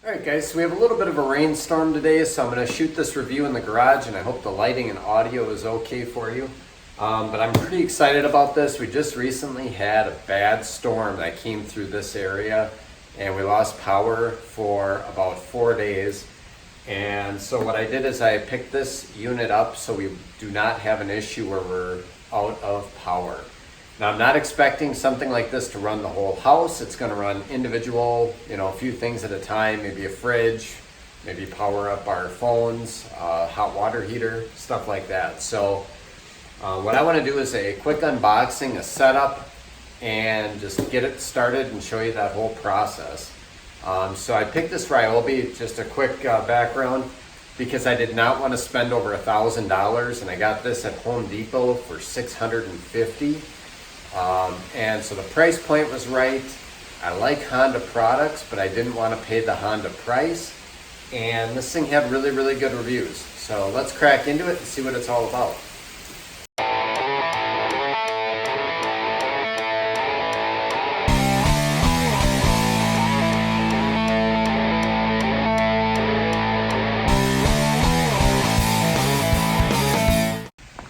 Alright guys, so we have a little bit of a rainstorm today, so I'm going to shoot this review in the garage, and I hope the lighting and audio is okay for you. But I'm pretty excited about this. We just recently had a bad storm that came through this area, and we lost power for about 4 days. And so what I did is I picked this unit up so we do not have an issue where we're out of power. Now, I'm not expecting something like this to run the whole house. It's going to run individual, a few things at a time, maybe a fridge, maybe power up our phones, hot water heater, stuff like that. So what I want to do is a quick unboxing, a setup, and just get it started and show you that whole process. So I picked this Ryobi, just a quick background, because I did not want to spend over $1,000, and I got this at Home Depot for $650. And so the price point was right. I like Honda products, but I didn't want to pay the Honda price. And this thing had really, really good reviews. So let's crack into it and see what it's all about.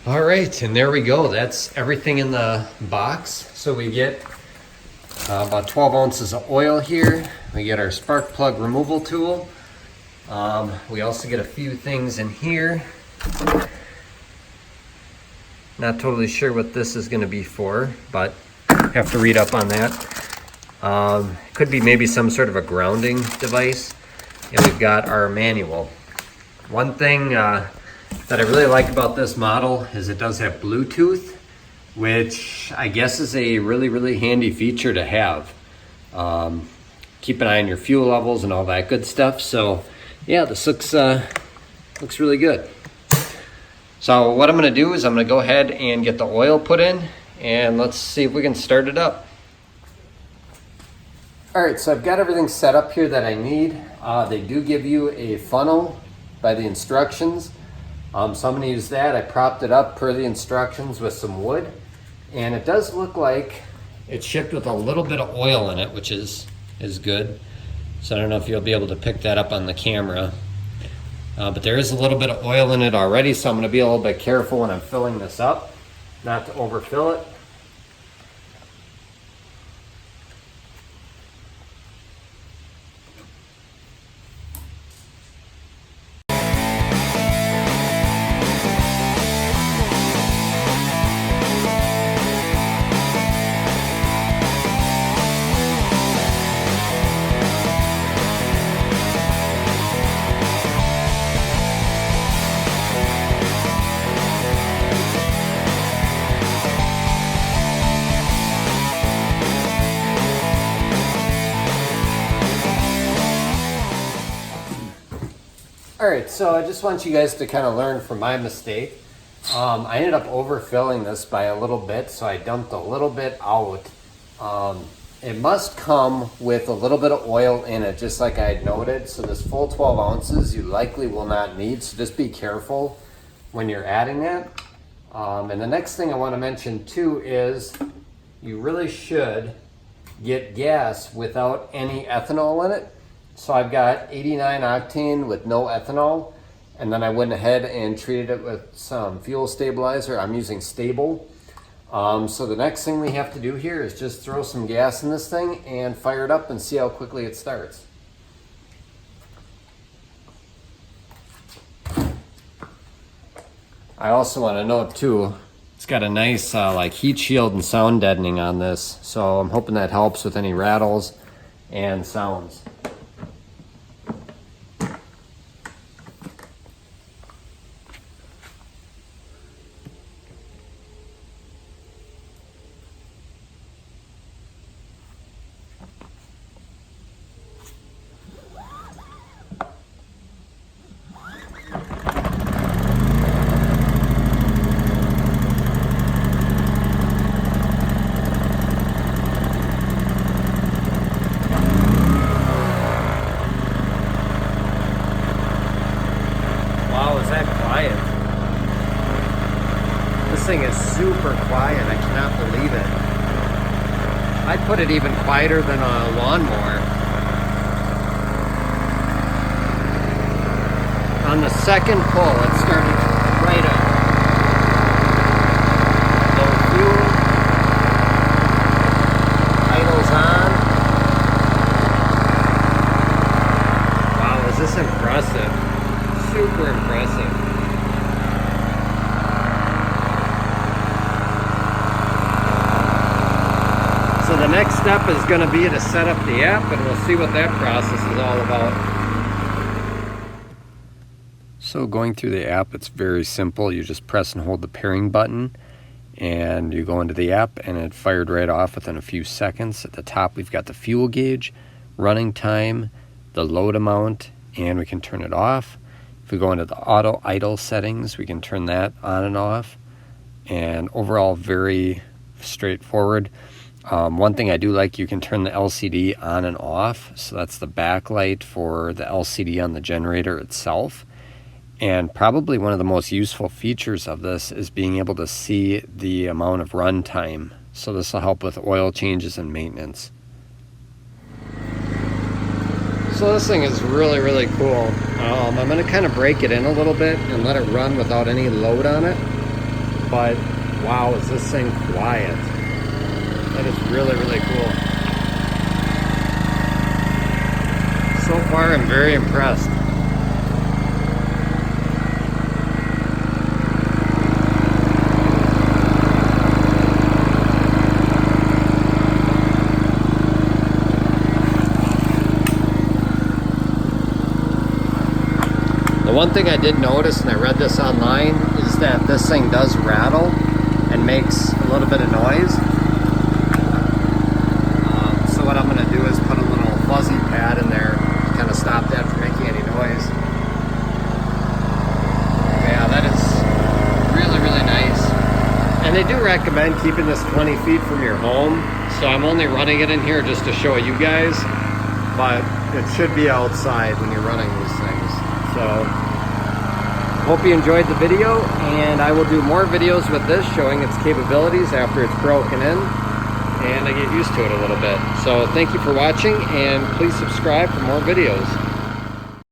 All right, and there we go. That's everything in the box. So we get about 12 ounces of oil here. We get our spark plug removal tool. We also get a few things in here. Not totally sure what this is going to be for, but have to read up on that. Could be maybe some sort of a grounding device. And we've got our manual. One thing that I really like about this model is it does have Bluetooth, which I guess is a really, really handy feature to have. Keep an eye on your fuel levels and all that good stuff. So yeah, this looks really good. So what I'm gonna do is I'm gonna go ahead and get the oil put in, and let's see if we can start it up. All right, so I've got everything set up here that I need. They do give you a funnel by the instructions. So I'm going to use that. I propped it up per the instructions with some wood, and it does look like it's shipped with a little bit of oil in it, which is good. So I don't know if you'll be able to pick that up on the camera, but there is a little bit of oil in it already, so I'm going to be a little bit careful when I'm filling this up, not to overfill it. All right, so I just want you guys to kind of learn from my mistake. I ended up overfilling this by a little bit, so I dumped a little bit out. It must come with a little bit of oil in it, just like I had noted. So this full 12 ounces you likely will not need, so just be careful when you're adding that. And the next thing I want to mention too is you really should get gas without any ethanol in it. So I've got 89 octane with no ethanol, and then I went ahead and treated it with some fuel stabilizer. I'm using Stable. So the next thing we have to do here is just throw some gas in this thing and fire it up and see how quickly it starts. I also want to note too, it's got a nice like heat shield and sound deadening on this, so I'm hoping that helps with any rattles and sounds. thing is super quiet. I cannot believe it. I'd put it even quieter than a lawnmower. On the second pull, it started right up. Low fuel. Idle's on. Wow, is this impressive? Super impressive. So the next step is going to be to set up the app, and we'll see what that process is all about. So going through the app, it's very simple. You just press and hold the pairing button, and you go into the app, and it fired right off within a few seconds. At the top, we've got the fuel gauge, running time, the load amount, and we can turn it off. If we go into the auto idle settings, we can turn that on and off. And overall, very straightforward. One thing I do like, you can turn the LCD on and off. So that's the backlight for the LCD on the generator itself. And probably one of the most useful features of this is being able to see the amount of run time. So this will help with oil changes and maintenance. So this thing is really, really cool. I'm going to kind of break it in a little bit and let it run without any load on it. But wow, is this thing quiet. That is really, really cool. So far, I'm very impressed. The one thing I did notice, and I read this online, is that this thing does rattle and makes a little bit of noise. So what I'm going to do is put a little fuzzy pad in there to kind of stop that from making any noise. Yeah, that is really, really nice. And they do recommend keeping this 20 feet from your home. So I'm only running it in here just to show you guys, but it should be outside when you're running these things. So hope you enjoyed the video, and I will do more videos with this showing its capabilities after it's broken in and I get used to it a little bit. So thank you for watching, and please subscribe for more videos.